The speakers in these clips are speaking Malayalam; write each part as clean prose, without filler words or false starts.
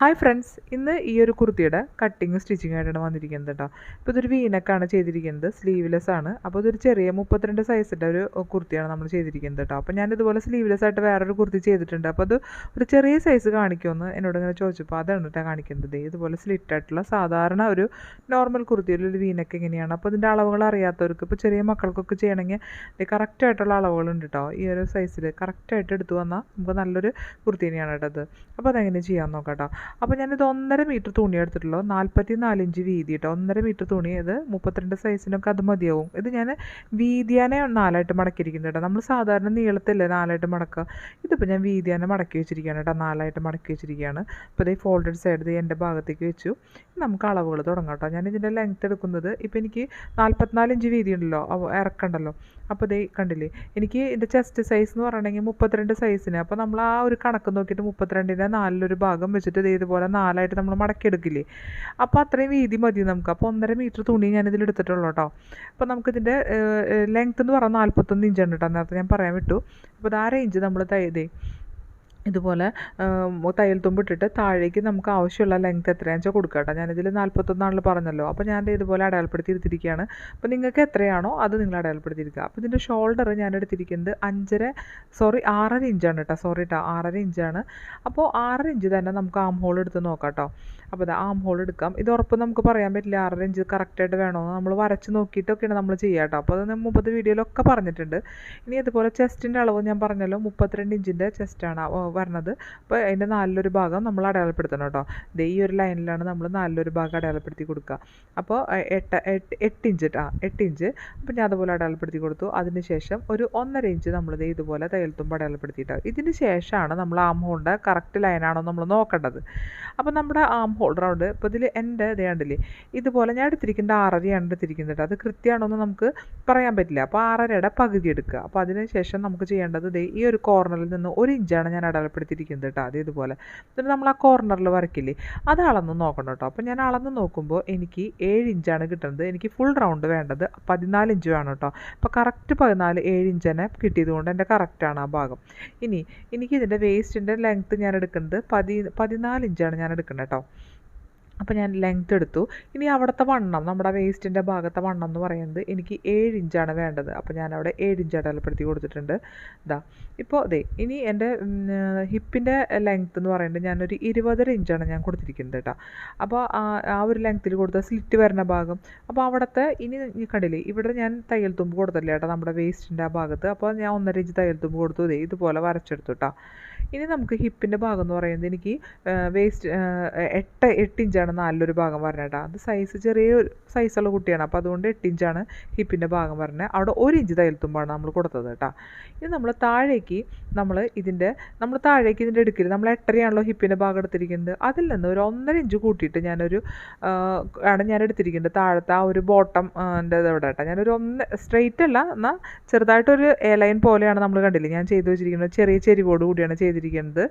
ഹായ് ഫ്രണ്ട്സ്, ഇന്ന് ഈ ഒരു കുർത്തിയുടെ കട്ടിങ് സ്റ്റിച്ചിങ് ആയിട്ടാണ് വന്നിരിക്കുന്നത് കേട്ടോ. ഇപ്പോൾ ഇതൊരു വീനക്കാണ് ചെയ്തിരിക്കുന്നത്, സ്ലീവ്ലെസ് ആണ്. അപ്പോൾ ഇതൊരു ചെറിയ 32 സൈസിൻ്റെ ഒരു കുർത്തിയാണ് നമ്മൾ ചെയ്തിരിക്കുന്നത് കേട്ടോ. അപ്പോൾ ഞാനിതുപോലെ സ്ലീവ്ലെസ് ആയിട്ട് വേറൊരു കുർത്തി ചെയ്തിട്ടുണ്ട്. അപ്പോൾ അത് ഒരു ചെറിയ സൈസ് കാണിക്കുമെന്ന് എന്നോട് ഇങ്ങനെ ചോദിച്ചപ്പോൾ അതാണ് കേട്ടോ കാണിക്കുന്നത്. ഇതുപോലെ സ്ലിറ്റ് ആയിട്ടുള്ള സാധാരണ ഒരു നോർമൽ കുർത്തിയിലൊരു വീനക്ക് എങ്ങനെയാണ്. അപ്പോൾ ഇതിൻ്റെ അളവുകൾ അറിയാത്തവർക്ക്, ഇപ്പോൾ ചെറിയ മക്കൾക്കൊക്കെ ചെയ്യണമെങ്കിൽ കറക്റ്റായിട്ടുള്ള അളവുകളുണ്ട് കേട്ടോ. ഈ ഒരു സൈസിൽ കറക്റ്റായിട്ട് എടുത്തു വന്നാൽ നമുക്ക് നല്ലൊരു കുർത്തി തന്നെയാണ് കേട്ടോ അത്. അപ്പോൾ അതെങ്ങനെ ചെയ്യാൻ നോക്കാം കേട്ടോ. അപ്പോൾ ഞാനിത് 1.5 മീറ്റർ തുണി എടുത്തിട്ടുള്ളൂ, 44 ഇഞ്ച് വീതി കേട്ടോ. 1.5 മീറ്റർ തുണി, ഇത് 32 സൈസിനൊക്കെ അത് മതിയാവും. ഇത് ഞാൻ വീതിയാനെ 4ആയിട്ട് മടക്കിയിരിക്കുന്നത് കേട്ടോ. നമ്മൾ സാധാരണ നീളത്തില്ലേ 4ആയിട്ട് മടക്കുക, ഇതിപ്പോൾ ഞാൻ വീതിയാനെ മടക്കി വെച്ചിരിക്കുകയാണ് കേട്ടോ. 4ആയിട്ട് മടക്കി വെച്ചിരിക്കുകയാണ്. അപ്പോൾ ഇതേ ഫോൾഡഡ് സൈഡ് എൻ്റെ ഭാഗത്തേക്ക് വെച്ചു. നമുക്ക് അളവുകൾ തുടങ്ങാം കേട്ടോ. ഞാൻ ഇതിൻ്റെ ലെങ്ത്ത് എടുക്കുന്നത്, ഇപ്പോൾ എനിക്ക് 44 ഇഞ്ച് വീതി ഉണ്ടല്ലോ, ഇറക്കണ്ടല്ലോ. അപ്പോൾ ഇതേ കണ്ടില്ലേ, എനിക്ക് ഇതിൻ്റെ ചെസ്റ്റ് സൈസ് എന്ന് പറഞ്ഞിട്ടുണ്ടെങ്കിൽ 32 സൈസിന്. അപ്പോൾ നമ്മൾ ആ ഒരു കണക്ക് നോക്കിയിട്ട് 32ൻ്റെ 4 ഭാഗം വെച്ചിട്ട് ഇതുപോലെ 4ആയിട്ട് നമ്മൾ മടക്കിയെടുക്കില്ലേ, അപ്പോൾ അത്രയും വീതി മതി നമുക്ക്. അപ്പോൾ 1.5 മീറ്റർ തുണി ഞാനിതിൽ എടുത്തിട്ടുള്ളൂ കേട്ടോ. അപ്പോൾ നമുക്കിതിൻ്റെ ലെങ്ത്ത് എന്ന് പറഞ്ഞാൽ 41 ഇഞ്ചാണ് കേട്ടോ. നേരത്തെ ഞാൻ പറയാൻ വിട്ടു. അപ്പോൾ ആ റേഞ്ച് നമ്മൾ ഇതുപോലെ തയ്യൽ തുമ്പിട്ടിട്ട് താഴേക്ക് നമുക്ക് ആവശ്യമുള്ള ലെങ്ത് എത്രയാണെന്ന് വെച്ചാൽ കൊടുക്കുക കേട്ടോ. ഞാനിതിൽ 41 പറഞ്ഞല്ലോ. അപ്പോൾ ഞാൻ ഇതുപോലെ അടയാളപ്പെടുത്തി എടുത്തിരിക്കുകയാണ്. അപ്പോൾ നിങ്ങൾക്ക് എത്രയാണോ അത് നിങ്ങൾ അടയാളപ്പെടുത്തിയിരിക്കുക. അപ്പോൾ ഇതിൻ്റെ ഷോൾഡർ ഞാൻ എടുത്തിരിക്കുന്നത് 6.5 ഇഞ്ചാണ് കേട്ടോ. സോറി കേട്ടോ, 6.5 ഇഞ്ചാണ്. അപ്പോൾ 6 ഇഞ്ച് തന്നെ നമുക്ക് ആം ഹോൾ എടുത്ത് നോക്കാം കേട്ടോ. അപ്പോൾ അത് ആം ഹോൾ എടുക്കാം. ഇത് ഉറപ്പ് നമുക്ക് പറയാൻ പറ്റില്ല 6 ഇഞ്ച് കറക്റ്റായിട്ട് വേണമെന്ന്. നമ്മൾ വരച്ച് നോക്കിയിട്ടൊക്കെയാണ് നമ്മൾ ചെയ്യുക കേട്ടോ. അപ്പോൾ അത് ഞാൻ മുമ്പത്തെ വീഡിയോയിലൊക്കെ പറഞ്ഞിട്ടുണ്ട്. ഇനി അതുപോലെ ചെസ്റ്റിൻ്റെ അളവ് ഞാൻ പറഞ്ഞല്ലോ, 32 ഇഞ്ചിൻ്റെ ചെസ്റ്റാണ് വരണത്. അപ്പോൾ അതിൻ്റെ 4 ഭാഗം നമ്മൾ അടയാളപ്പെടുത്തണം കേട്ടോ. ഈ ഒരു ലൈനിലാണ് നമ്മൾ 4 ഭാഗം അടയാളപ്പെടുത്തി കൊടുക്കുക. അപ്പോൾ 8 ഇഞ്ച് കേട്ടോ, 8 ഇഞ്ച്. അപ്പോൾ ഞാൻ അതുപോലെ അടയാളപ്പെടുത്തി കൊടുത്തു. അതിന് ശേഷം ഒരു 1.5 ഇഞ്ച് നമ്മൾ ഇതുപോലെ തയ്യൽ തുമ്പ് അടയാളപ്പെടുത്തിയിട്ടാണ്. ഇതിന് ശേഷമാണ് നമ്മൾ ആം ഹോളിൻ്റെ കറക്റ്റ് ലൈനാണോ നമ്മൾ നോക്കേണ്ടത്. അപ്പോൾ നമ്മുടെ ആം ഹോൾ റൗണ്ട്, ഇപ്പോൾ ഇതിൽ എൻ്റെ കണ്ടില്ലേ, ഇതുപോലെ ഞാൻ എടുത്തിരിക്കുന്നത് 6.5 എടുത്തിരിക്കുന്നത്. അത് കൃത്യമാണോ എന്ന് നമുക്ക് പറയാൻ പറ്റില്ല. അപ്പോൾ 6.5യുടെ പകുതി എടുക്കുക. അപ്പോൾ അതിന് ശേഷം നമുക്ക് ചെയ്യേണ്ടത് ഈ ഒരു കോർണറിൽ നിന്ന് 1 ഇഞ്ചാണ് ഞാൻ അടയാളപ്പെടുത്തിയിരിക്കുന്നത് കേട്ടോ. ഇതുപോലെ എന്നിട്ട് നമ്മൾ ആ കോർണറിൽ വരയ്ക്കില്ലേ, അത് അളന്ന് നോക്കണം കേട്ടോ. അപ്പോൾ ഞാൻ അളന്ന് നോക്കുമ്പോൾ എനിക്ക് 7 ഇഞ്ചാണ് കിട്ടുന്നത്. എനിക്ക് ഫുൾ റൗണ്ട് വേണ്ടത് 14 ഇഞ്ച് വേണം കേട്ടോ. അപ്പോൾ കറക്റ്റ് 7 ഇഞ്ച് തന്നെ കിട്ടിയത് കൊണ്ട് എൻ്റെ കറക്റ്റാണ് ആ ഭാഗം. എനിക്ക് ഇതിൻ്റെ വേസ്റ്റിൻ്റെ ലെങ്ത്ത് ഞാൻ എടുക്കുന്നത് 14 ഇഞ്ചാണ് ഞാൻ എടുക്കുന്നത് കേട്ടോ. അപ്പോൾ ഞാൻ ലെങ്ത്ത് എടുത്തു. ഇനി അവിടുത്തെ വണ്ണം, നമ്മുടെ വേസ്റ്റിൻ്റെ ഭാഗത്തെ വണ്ണം എന്ന് പറയുന്നത് എനിക്ക് 7 ഇഞ്ചാണ് വേണ്ടത്. അപ്പോൾ ഞാനവിടെ 7 ഇഞ്ച് അടയാളപ്പെടുത്തി കൊടുത്തിട്ടുണ്ട്. ഇപ്പോൾ ഇനി എൻ്റെ ഹിപ്പിൻ്റെ ലെങ്ത്ത് എന്ന് പറയുന്നത് ഞാനൊരു 20.5 ഇഞ്ചാണ് ഞാൻ കൊടുത്തിരിക്കുന്നത് കേട്ടോ. അപ്പോൾ ആ ഒരു ലെങ്ത്തിൽ കൊടുത്ത സ്ലിറ്റ് വരുന്ന ഭാഗം, അപ്പോൾ അവിടുത്തെ ഇനി കണ്ടില്ലേ, ഇവിടെ ഞാൻ തയ്യൽ തുമ്പ് കൊടുത്തില്ല കേട്ടോ നമ്മുടെ വേസ്റ്റിൻ്റെ ആ ഭാഗത്ത്. അപ്പോൾ ഞാൻ 1.5 ഇഞ്ച് തയ്യൽ തുമ്പ് കൊടുത്തു. ഇതുപോലെ വരച്ചെടുത്തു കേട്ടോ. ഇനി നമുക്ക് ഹിപ്പിൻ്റെ ഭാഗം എന്ന് പറയുന്നത് എനിക്ക് വേസ്റ്റ് 8 ഇഞ്ചാണ് 4 ഭാഗം വരണത് കേട്ടോ. അത് സൈസ് ചെറിയൊരു സൈസുള്ള കുട്ടിയാണ്. അപ്പോൾ അതുകൊണ്ട് 8 ഇഞ്ചാണ് ഹിപ്പിൻ്റെ ഭാഗം വരണത്. അവിടെ 1 ഇഞ്ച് തയ്യൽ തുമ്പാണ് നമ്മൾ കൊടുത്തത് കേട്ടോ. ഇനി നമ്മൾ താഴേക്ക് ഇതിൻ്റെ എടുക്കില്ല. നമ്മൾ 8.5 ഹിപ്പിൻ്റെ ഭാഗം എടുത്തിരിക്കുന്നത്. അതിൽ നിന്ന് ഒരു 1.5 ഇഞ്ച് കൂട്ടിയിട്ട് ആണ് ഞാൻ എടുത്തിരിക്കുന്നത്. താഴത്തെ ആ ഒരു ബോട്ടം ഇവിടെ കേട്ടോ. ഞാനൊരു സ്ട്രെയിറ്റ് അല്ല, എന്നാൽ ചെറുതായിട്ടൊരു എ ലൈൻ പോലെയാണ് നമ്മൾ കണ്ടില്ലേ ഞാൻ ചെയ്ത് വെച്ചിരിക്കുന്നത്. ചെറിയ ചെരിവോട് കൂടിയാണ് ചെയ്തിരിക്കുന്നത്.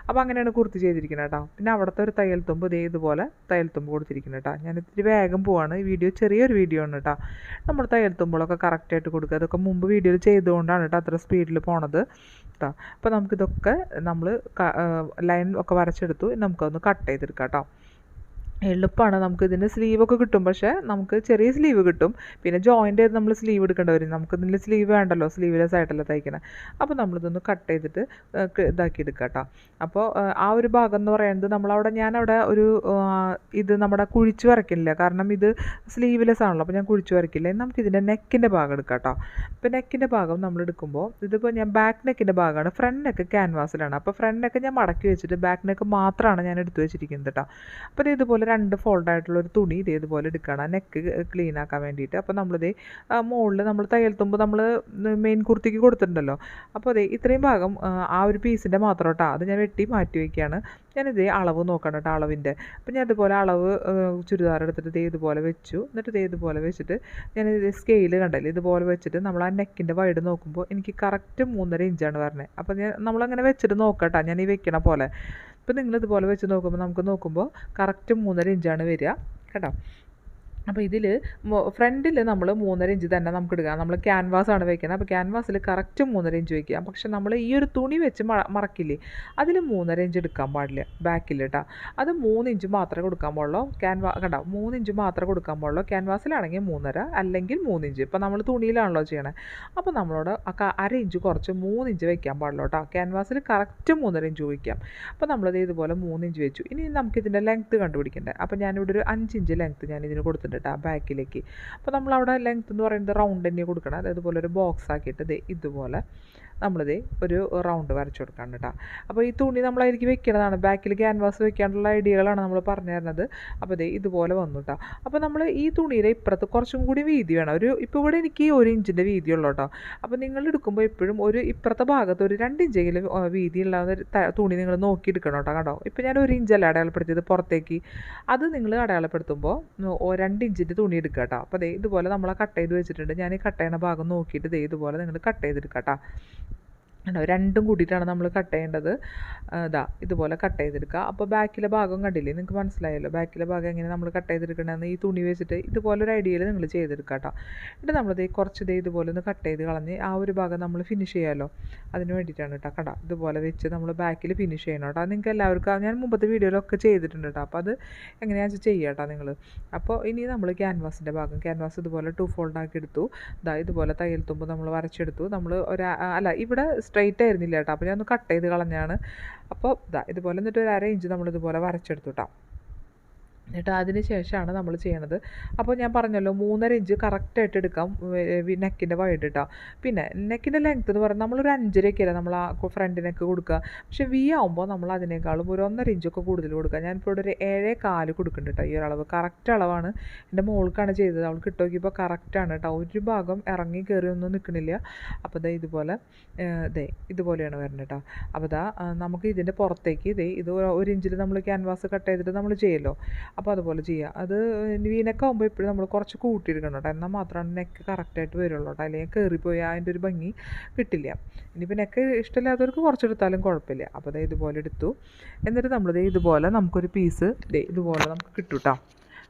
അപ്പോൾ അങ്ങനെയാണ് കുർത്തി ചെയ്തിരിക്കുന്നത് കേട്ടോ. പിന്നെ അവിടുത്തെ ഒരു തയ്യൽ തുമ്പ് ഇതുപോലെ തയ്യൽ തുമ്പ് കൊടുത്തിരിക്കുന്നത് കേട്ടോ. ഞാൻ ഇത്തിരി വേഗം പോവാണ്. ഈ വീഡിയോ ചെറിയൊരു വീഡിയോ ആണ് കേട്ടോ. നമ്മൾ തയ്യൽ തുമ്പുകളൊക്കെ കറക്റ്റായിട്ട് കൊടുക്കുക. അതൊക്കെ മുമ്പ് വീഡിയോയിൽ ചെയ്തുകൊണ്ടാണ് കേട്ടോ അത്ര സ്പീഡിൽ പോണത് കേട്ടോ. അപ്പോൾ നമുക്കിതൊക്കെ ലൈൻ ഒക്കെ വരച്ചെടുത്തു. നമുക്കൊന്ന് കട്ട് ചെയ്തെടുക്കാം കേട്ടോ. എളുപ്പമാണ്. നമുക്ക് ഇതിൻ്റെ സ്ലീവൊക്കെ കിട്ടും, പക്ഷേ നമുക്ക് ചെറിയ സ്ലീവ് കിട്ടും. പിന്നെ ജോയിൻ്റ് ചെയ്ത് നമ്മൾ സ്ലീവ് എടുക്കേണ്ടി വരും. നമുക്ക് ഇതിൻ്റെ സ്ലീവ് വേണ്ടല്ലോ, സ്ലീവ്ലെസ് ആയിട്ടല്ല തയ്ക്കണം. അപ്പോൾ നമ്മളിതൊന്ന് കട്ട് ചെയ്തിട്ട് ഇതാക്കി എടുക്കുക കേട്ടോ. അപ്പോൾ ആ ഒരു ഭാഗം എന്ന് പറയുന്നത് ഞാനവിടെ ഒരു ഇത് നമ്മുടെ കുഴിച്ച് വരയ്ക്കില്ല, കാരണം ഇത് സ്ലീവ്ലെസ് ആണല്ലോ. അപ്പോൾ ഞാൻ കുഴിച്ച് വരയ്ക്കില്ല. നമുക്കിതിൻ്റെ നെക്കിൻ്റെ ഭാഗം എടുക്കാം കേട്ടോ. അപ്പോൾ നെക്കിൻ്റെ ഭാഗം നമ്മൾ എടുക്കുമ്പോൾ ഇതിപ്പോൾ ഞാൻ ബാക്ക് നെക്കിൻ്റെ ഭാഗമാണ്. ഫ്രണ്ട് നെക്ക് ക്യാൻവാസിലാണ്. അപ്പോൾ ഫ്രണ്ട് നെക്ക് ഞാൻ മടക്കി വെച്ചിട്ട് ബാക്ക് നെക്ക് മാത്രമാണ് ഞാൻ എടുത്തു വെച്ചിരിക്കുന്നത് കേട്ടോ. അപ്പോൾ ഇതുപോലെ 2 ഫോൾഡായിട്ടുള്ളൊരു തുണി ഇതുപോലെ എടുക്കണം നെക്ക് ക്ലീൻ ആക്കാൻ വേണ്ടിയിട്ട്. അപ്പോൾ മുകളിൽ നമ്മൾ തയ്യൽ തുമ്പ് നമ്മൾ മെയിൻ കുർത്തിക്ക് കൊടുത്തിട്ടുണ്ടല്ലോ. അപ്പോൾ ഇത്രയും ഭാഗം ആ ഒരു പീസിൻ്റെ മാത്രം കേട്ടോ. അത് ഞാൻ വെട്ടി മാറ്റി വയ്ക്കുകയാണ്. ഞാനിതേ അളവ് നോക്കണം കേട്ടോ, അളവിൻ്റെ. അപ്പോൾ ഞാൻ ഇതുപോലെ അളവ് ചുരിദാർ എടുത്തിട്ട് ഇതുപോലെ വെച്ചു. എന്നിട്ട് ഇതുപോലെ വെച്ചിട്ട് ഞാനിത് സ്കെയിൽ കണ്ടല്ലേ, ഇതുപോലെ വെച്ചിട്ട് നമ്മൾ ആ നെക്കിൻ്റെ വൈഡ് നോക്കുമ്പോൾ എനിക്ക് കറക്റ്റ് 3.5 ഇഞ്ചാണ് വരണത്. അപ്പോൾ നമ്മളങ്ങനെ വെച്ചിട്ട് നോക്കട്ടോ, ഞാൻ ഈ വെക്കണ പോലെ. ഇപ്പോൾ നിങ്ങളിതുപോലെ വെച്ച് നോക്കുമ്പോൾ കറക്റ്റ് 3.5 ഇഞ്ചാണ് വരിക കേട്ടോ. അപ്പോൾ ഇതിൽ ഫ്രണ്ടിൽ നമ്മൾ 3.5 ഇഞ്ച് തന്നെ നമുക്ക് എടുക്കാം. നമ്മൾ ക്യാൻവാസാണ് വയ്ക്കുന്നത്. അപ്പോൾ ക്യാൻവാസിൽ കറക്റ്റ് 3.5 ഇഞ്ച് വയ്ക്കുക. പക്ഷെ നമ്മൾ ഈ ഒരു തുണി വെച്ച് മറക്കില്ലേ, അതിൽ 3.5 ഇഞ്ച് എടുക്കാൻ പാടില്ല ബാക്കിൽ കേട്ടോ. അത് 3 ഇഞ്ച് മാത്രമേ കൊടുക്കാൻ പാടുള്ളൂ. കണ്ടോ, 3 ഇഞ്ച് മാത്രമേ കൊടുക്കാൻ പാടുള്ളൂ. ക്യാൻവാസിലാണെങ്കിൽ 3.5 അല്ലെങ്കിൽ 3 ഇഞ്ച്. ഇപ്പോൾ നമ്മൾ തുണിയിലാണല്ലോ ചെയ്യണേ. അപ്പോൾ നമ്മളോട് 1/2 ഇഞ്ച് കുറച്ച് 3 ഇഞ്ച് വയ്ക്കാൻ പാടുള്ളൂ കേട്ടോ. ക്യാൻവാസിൽ കറക്റ്റ് 3.5 ഇഞ്ച് വയ്ക്കാം. അപ്പോൾ നമ്മളത് ഇതുപോലെ 3 ഇഞ്ച് വെച്ചു. ഇനി നമുക്കിതിൻ്റെ ലെങ്ത്ത് കണ്ടുപിടിക്കണ്ടേ. അപ്പോൾ ഞാനിവിടെ ഒരു 5 ഇഞ്ച് ലെങ്ത്ത് ഞാൻ ഇതിന് കൊടുത്തിട്ടുണ്ട് ബാക്കിലേക്ക്. അപ്പോൾ നമ്മളവിടെ ലെങ്ത്ത് എന്ന് പറയുന്നത് റൗണ്ട് തന്നെ കൊടുക്കണം. അതായത് ഇതുപോലെ ഒരു ബോക്സ് ആക്കിയിട്ട് ഇതുപോലെ നമ്മളിത് ഒരു റൗണ്ട് വരച്ചു കൊടുക്കണം കേട്ടോ. അപ്പോൾ ഈ തുണി നമ്മളതിലേക്ക് വെക്കുന്നതാണ്. ബാക്കിൽ ക്യാൻവാസ് വെക്കാനുള്ള ഐഡിയകളാണ് നമ്മൾ പറഞ്ഞു തരുന്നത്. അപ്പോൾ ഇതുപോലെ വന്നു കേട്ടോ. അപ്പോൾ നമ്മൾ ഈ തുണിയുടെ ഇപ്പുറത്ത് കുറച്ചും കൂടി വീതി വേണം. ഇപ്പോൾ ഇവിടെ എനിക്ക് 1 ഇഞ്ചിൻ്റെ വീതിയുള്ളൂ കേട്ടോ. അപ്പോൾ നിങ്ങൾ എടുക്കുമ്പോൾ എപ്പോഴും ഒരു ഇപ്പുറത്തെ ഭാഗത്ത് ഒരു 2 ഇഞ്ചെങ്കിലും വീതിയുള്ള തുണി നിങ്ങൾ നോക്കി എടുക്കണം കേട്ടോ. കണ്ടോ, ഇപ്പോൾ ഞാൻ 1 ഇഞ്ചല്ല അടയാളപ്പെടുത്തിയത് പുറത്തേക്ക്. അത് നിങ്ങൾ അടയാളപ്പെടുത്തുമ്പോൾ 2 ഇഞ്ചിൻ്റെ തുണി എടുക്കുക കേട്ടോ. അപ്പോൾ ഇതുപോലെ നമ്മൾ കട്ട് ചെയ്ത് വെച്ചിട്ടുണ്ട്. ഞാൻ ഈ കട്ട് ചെയ്യുന്ന ഭാഗം നോക്കിയിട്ട് ഇതുപോലെ നിങ്ങൾ കട്ട് ചെയ്തെടുക്കുക കേട്ടോ. ഉണ്ടോ, രണ്ടും കൂടിയിട്ടാണ് നമ്മൾ കട്ട് ചെയ്യേണ്ടത്. ഇതുപോലെ കട്ട് ചെയ്തെടുക്കുക. അപ്പോൾ ബാക്കിലെ ഭാഗം കണ്ടില്ലേ, നിങ്ങൾക്ക് മനസ്സിലായല്ലോ ബാക്കിലെ ഭാഗം എങ്ങനെ നമ്മൾ കട്ട് ചെയ്തെടുക്കണമെന്ന്. ഈ തുണി വെച്ചിട്ട് ഇതുപോലെ ഒരു ഐഡിയയിൽ നിങ്ങൾ ചെയ്തെടുക്കുക കേട്ടോ. എന്നിട്ട് നമ്മളിത് കുറച്ച് ഇതുപോലെ ഒന്ന് കട്ട് ചെയ്ത് കളഞ്ഞ് ആ ഒരു ഭാഗം നമ്മൾ ഫിനിഷ് ചെയ്യാമല്ലോ, അതിന് വേണ്ടിയിട്ടാണ് കേട്ടോ. കണ്ടോ, ഇതുപോലെ വെച്ച് നമ്മൾ ബാക്കിൽ ഫിനിഷ് ചെയ്യണം കേട്ടോ. അത് നിങ്ങൾക്ക് എല്ലാവർക്കും ഞാൻ മുമ്പത്തെ വീഡിയോയിലൊക്കെ ചെയ്തിട്ടുണ്ട് കേട്ടോ. അപ്പോൾ അത് എങ്ങനെയാണെന്ന് ചെയ്യുക കേട്ടോ നിങ്ങൾ. അപ്പോൾ ഇനി നമ്മൾ ക്യാൻവാസിൻ്റെ ഭാഗം, ക്യാൻവാസ് ഇതുപോലെ 2 ഫോൾഡാക്കി എടുത്തു. ഇതുപോലെ തയ്യൽ തുമ്പ് നമ്മൾ വരച്ചെടുത്തു. നമ്മൾ ഇവിടെ സ്ട്രൈറ്റ് ആയിരുന്നില്ല കേട്ടോ. അപ്പോൾ ഞാൻ ഒന്ന് കട്ട് ചെയ്ത് കളഞ്ഞാണ്. അപ്പോൾ ഇതുപോലെ എന്നിട്ട് ഒരു 1/2 ഇഞ്ച് നമ്മളിതുപോലെ വരച്ചെടുത്തു കേട്ടോ. എന്നിട്ട് അതിന് ശേഷമാണ് നമ്മൾ ചെയ്യണത്. അപ്പോൾ ഞാൻ പറഞ്ഞല്ലോ 3.5 ഇഞ്ച് കറക്റ്റായിട്ട് എടുക്കാം നെക്കിൻ്റെ വൈഡ് കേട്ടോ. പിന്നെ നെക്കിൻ്റെ ലെങ്ത്ത് എന്ന് പറഞ്ഞാൽ നമ്മളൊരു 5.5 നമ്മൾ ആ ഫ്രണ്ട് നെക്ക് കൊടുക്കുക. പക്ഷേ വി ആകുമ്പോൾ നമ്മൾ അതിനേക്കാളും ഒരു 1.5 ഇഞ്ചൊക്കെ കൂടുതൽ കൊടുക്കുക. ഞാനിപ്പോൾ ഇവിടെ ഒരു 7.4 കൊടുക്കുന്നുണ്ട് കേട്ടോ. ഈ ഒരു അളവ് കറക്റ്റ് അളവാണ്. എൻ്റെ മോൾക്കാണ് ചെയ്തത്. അവൾക്ക് ഇട്ട് നോക്കിയപ്പോൾ കറക്റ്റാണ് കേട്ടോ. ഒരു ഭാഗം ഇറങ്ങി കയറി ഒന്നും നിൽക്കണില്ല. അപ്പോൾ ഇതുപോലെ ഇതുപോലെയാണ് വരുന്നത് കേട്ടോ. അപ്പോൾ നമുക്ക് ഇതിൻ്റെ പുറത്തേക്ക് ഇത് 1 ഇഞ്ചിൽ നമ്മൾ ക്യാൻവാസ് കട്ട് ചെയ്തിട്ട് നമ്മൾ ചെയ്യുമല്ലോ. അപ്പോൾ അതുപോലെ ചെയ്യുക. അത് വീനൊക്കെ ആകുമ്പോൾ എപ്പോഴും നമ്മൾ കുറച്ച് കൂട്ടിയെടുക്കണം കേട്ടോ. എന്നാൽ മാത്രമാണ് നെക്ക് കറക്റ്റായിട്ട് വരുള്ളൂ കേട്ടോ. അല്ലെങ്കിൽ കയറിപ്പോയി അതിൻ്റെ ഒരു ഭംഗി കിട്ടില്ല. ഇനിയിപ്പോൾ നെക്ക് ഇഷ്ടമില്ലാത്തവർക്ക് കുറച്ചെടുത്താലും കുഴപ്പമില്ല. അപ്പോൾ ഇതുപോലെ എടുത്തു. എന്നിട്ട് നമ്മൾ ഇതുപോലെ നമുക്കൊരു പീസ് ഇതുപോലെ നമുക്ക് കിട്ടും കേട്ടോ.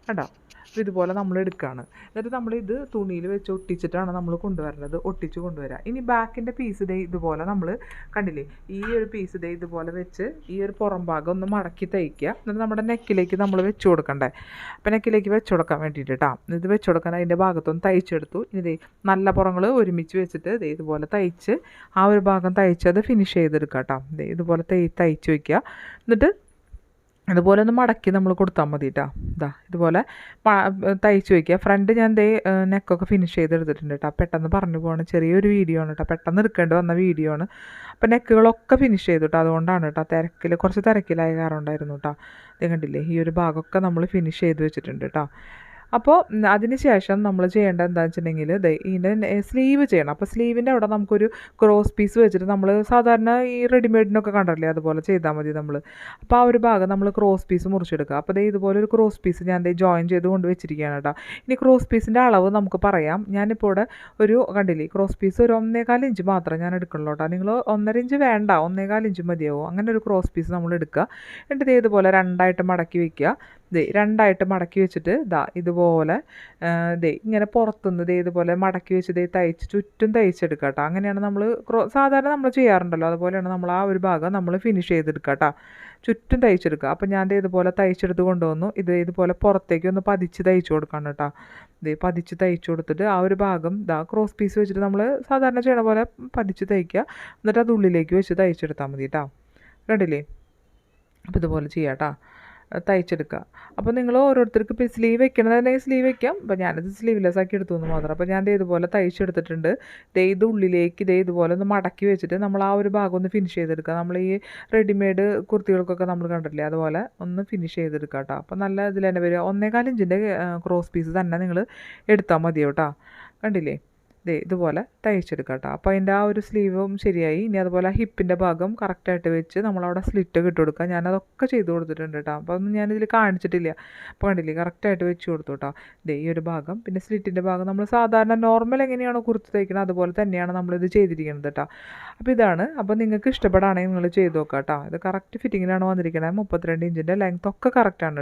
കണ്ടോ, അപ്പോൾ ഇതുപോലെ നമ്മൾ എടുക്കുകയാണ്. എന്നിട്ട് നമ്മളിത് തുണിയിൽ വെച്ച് ഒട്ടിച്ചിട്ടാണ് നമ്മൾ കൊണ്ടുവരുന്നത്. ഒട്ടിച്ച് കൊണ്ടുവരിക. ഇനി ബാക്കിൻ്റെ പീസ് ഇതുപോലെ നമ്മൾ കണ്ടില്ലേ, ഈ ഒരു പീസ് ഇതുപോലെ വെച്ച് ഈ ഒരു പുറം ഭാഗം ഒന്ന് മടക്കി തയ്ക്കുക. എന്നിട്ട് നമ്മുടെ നെക്കിലേക്ക് നമ്മൾ വെച്ച് കൊടുക്കണ്ടേ. അപ്പോൾ നെക്കിലേക്ക് വെച്ച് കൊടുക്കാൻ വേണ്ടിയിട്ട് കേട്ടോ. ഇത് വെച്ച് കൊടുക്കാൻ അതിൻ്റെ ഭാഗത്തൊന്ന് തയ്ച്ചെടുത്തു. ഇനി നല്ല പുറങ്ങൾ ഒരുമിച്ച് വെച്ചിട്ട് ഇതുപോലെ തയ്ച്ച് ആ ഒരു ഭാഗം തയ്ച്ചത് ഫിനിഷ് ചെയ്തെടുക്കുക കേട്ടോ. ഇതുപോലെ തയ്ച്ച് വയ്ക്കുക. എന്നിട്ട് അതുപോലെ ഒന്ന് മടക്കി നമ്മൾ കൊടുത്താൽ മതി കേട്ടോ. ഇതുപോലെ തയ്ച്ച് വയ്ക്കുക. ഫ്രണ്ട് ഞാൻ നെക്കൊക്കെ ഫിനിഷ് ചെയ്തെടുത്തിട്ടുണ്ട് കേട്ടോ. പെട്ടെന്ന് പറഞ്ഞു പോകണം, ചെറിയൊരു വീഡിയോ ആണ് കേട്ടോ. പെട്ടെന്ന് എടുക്കേണ്ടി വന്ന വീഡിയോ ആണ്. അപ്പോൾ നെക്കുകളൊക്കെ ഫിനിഷ് ചെയ്തു കേട്ടോ. അതുകൊണ്ടാണ് കേട്ടോ കുറച്ച് തിരക്കിലായ കാരണം ഉണ്ടായിരുന്നു കേട്ടോ. ഇത് കണ്ടില്ലേ, ഈ ഒരു ഭാഗമൊക്കെ നമ്മൾ ഫിനിഷ് ചെയ്ത് വെച്ചിട്ടുണ്ട് കേട്ടോ. അപ്പോൾ അതിന് ശേഷം നമ്മൾ ചെയ്യേണ്ടത് എന്താണെന്ന് വെച്ചിട്ടുണ്ടെങ്കിൽ ഇതിൻ്റെ സ്ലീവ് ചെയ്യണം. അപ്പോൾ സ്ലീവിൻ്റെ അവിടെ നമുക്കൊരു ക്രോസ് പീസ് വെച്ചിട്ട് നമ്മൾ സാധാരണ ഈ റെഡിമെയ്ഡിനൊക്കെ കണ്ടല്ലേ, അതുപോലെ ചെയ്താൽ മതി നമ്മൾ. അപ്പോൾ ആ ഒരു ഭാഗം നമ്മൾ ക്രോസ് പീസ് മുറിച്ചെടുക്കുക. അപ്പോൾ ഇതുപോലെ ഒരു ക്രോസ് പീസ് ഞാൻ ജോയിൻ ചെയ്ത് കൊണ്ട് വെച്ചിരിക്കുകയാണ് കേട്ടോ. ഇനി ക്രോസ് പീസിൻ്റെ അളവ് നമുക്ക് പറയാം. ഞാനിപ്പോൾ ഇവിടെ ഒരു കണ്ടില്ലേ, ക്രോസ് പീസ് ഒരു 1.25 ഇഞ്ച് മാത്രമേ ഞാൻ എടുക്കുള്ളൂ കേട്ടോ. നിങ്ങൾ 1.5 ഇഞ്ച് വേണ്ട, 1.25 ഇഞ്ച് മതിയാവും. അങ്ങനെ ഒരു ക്രോസ് പീസ് നമ്മൾ എടുക്കുക. എന്നിട്ട് ഇതുപോലെ രണ്ടായിട്ട് മടക്കി വയ്ക്കുക. രണ്ടായിട്ട് മടക്കി വെച്ചിട്ട് ഇതുപോലെ ഇങ്ങനെ പുറത്തുനിന്ന് ഇതുപോലെ മടക്കി വെച്ച് തയ്ച്ച് ചുറ്റും തയ്ച്ചെടുക്കുക കേട്ടോ. അങ്ങനെയാണ് നമ്മൾ സാധാരണ നമ്മൾ ചെയ്യാറുണ്ടല്ലോ, അതുപോലെയാണ് നമ്മൾ ആ ഒരു ഭാഗം നമ്മൾ ഫിനിഷ് ചെയ്തെടുക്കുക കേട്ടോ. ചുറ്റും തയ്ച്ചെടുക്കുക. അപ്പോൾ ഞാൻ ഇതുപോലെ തയ്ച്ചെടുത്ത് കൊണ്ടുവന്നു. ഇതുപോലെ പുറത്തേക്ക് ഒന്ന് പതിച്ച് തയ്ച്ചു കൊടുക്കണം കേട്ടോ. പതിച്ച് തയ്ച്ചു കൊടുത്തിട്ട് ആ ഒരു ഭാഗം ക്രോസ് പീസ് വെച്ചിട്ട് നമ്മൾ സാധാരണ ചെയ്യണ പോലെ പതിച്ച് തയ്ക്കുക. എന്നിട്ട് അത് ഉള്ളിലേക്ക് വെച്ച് തയ്ച്ചെടുത്താൽ മതി കേട്ടോ. കണ്ടില്ലേ, അപ്പോൾ ഇതുപോലെ ചെയ്യാം കേട്ടോ, തയ്ച്ചെടുക്കുക. അപ്പോൾ നിങ്ങൾ ഓരോരുത്തർക്ക് ഇപ്പോൾ സ്ലീവ് വെക്കണമെന്നുണ്ടെങ്കിൽ സ്ലീവ് വെക്കാം. അപ്പോൾ ഞാനത് സ്ലീവ്ലെസ് ആക്കി എടുത്തു എന്ന് മാത്രം. അപ്പോൾ ഞാൻ ഇതുപോലെ തയ്ച്ചെടുത്തിട്ടുണ്ട്. ഇത് ഉള്ളിലേക്ക് ഇതുപോലെ ഒന്ന് മടക്കി വെച്ചിട്ട് നമ്മൾ ആ ഒരു ഭാഗം ഒന്ന് ഫിനിഷ് ചെയ്തെടുക്കുക. നമ്മൾ ഈ റെഡിമെയ്ഡ് കുർത്തികൾക്കൊക്കെ നമ്മൾ കണ്ടിട്ടില്ലേ, അതുപോലെ ഒന്ന് ഫിനിഷ് ചെയ്തെടുക്കുക കേട്ടോ. അപ്പോൾ നല്ല ഇതിൽ തന്നെ വരിക. 1.25 ഇഞ്ചിൻ്റെ ക്രോസ് പീസ് തന്നെ നിങ്ങൾ എടുത്താൽ മതിയോ കേട്ടോ. കണ്ടില്ലേ, ഇതുപോലെ തയ്ച്ചെടുക്കുക കേട്ടോ. അപ്പോൾ അതിൻ്റെ ആ ഒരു സ്ലീവും ശരിയായി. ഇനി അതുപോലെ ഹിപ്പിൻ്റെ ഭാഗം കറക്റ്റായിട്ട് വെച്ച് നമ്മളവിടെ സ്ലിറ്റ് ഇട്ട് കൊടുക്കുക. ഞാനതൊക്കെ ചെയ്ത് കൊടുത്തിട്ടുണ്ട് കേട്ടോ. അപ്പോൾ അതൊന്നും ഞാനിതിൽ കാണിച്ചിട്ടില്ല. അപ്പോൾ കണ്ടില്ലേ, കറക്റ്റായിട്ട് വെച്ച് കൊടുത്തു കേട്ടോ. ഈ ഒരു ഭാഗം പിന്നെ സ്ലിറ്റിൻ്റെ ഭാഗം നമ്മൾ സാധാരണ നോർമൽ എങ്ങനെയാണോ കുർത്തി തയ്ക്കുന്നത് അതുപോലെ തന്നെയാണ് നമ്മളിത് ചെയ്തിരിക്കുന്നത് കേട്ടോ. അപ്പോൾ ഇതാണ്. അപ്പോൾ നിങ്ങൾക്ക് ഇഷ്ടപ്പെടുകയാണെങ്കിൽ നിങ്ങൾ ചെയ്ത് നോക്കുക കേട്ടോ. ഇത് കറക്റ്റ് ഫിറ്റിങ്ങിലാണ് വന്നിരിക്കുന്നത്. 32 ഇഞ്ചിൻ്റെ ലെങ്ത് ഒക്കെ കറക്റ്റാണ്.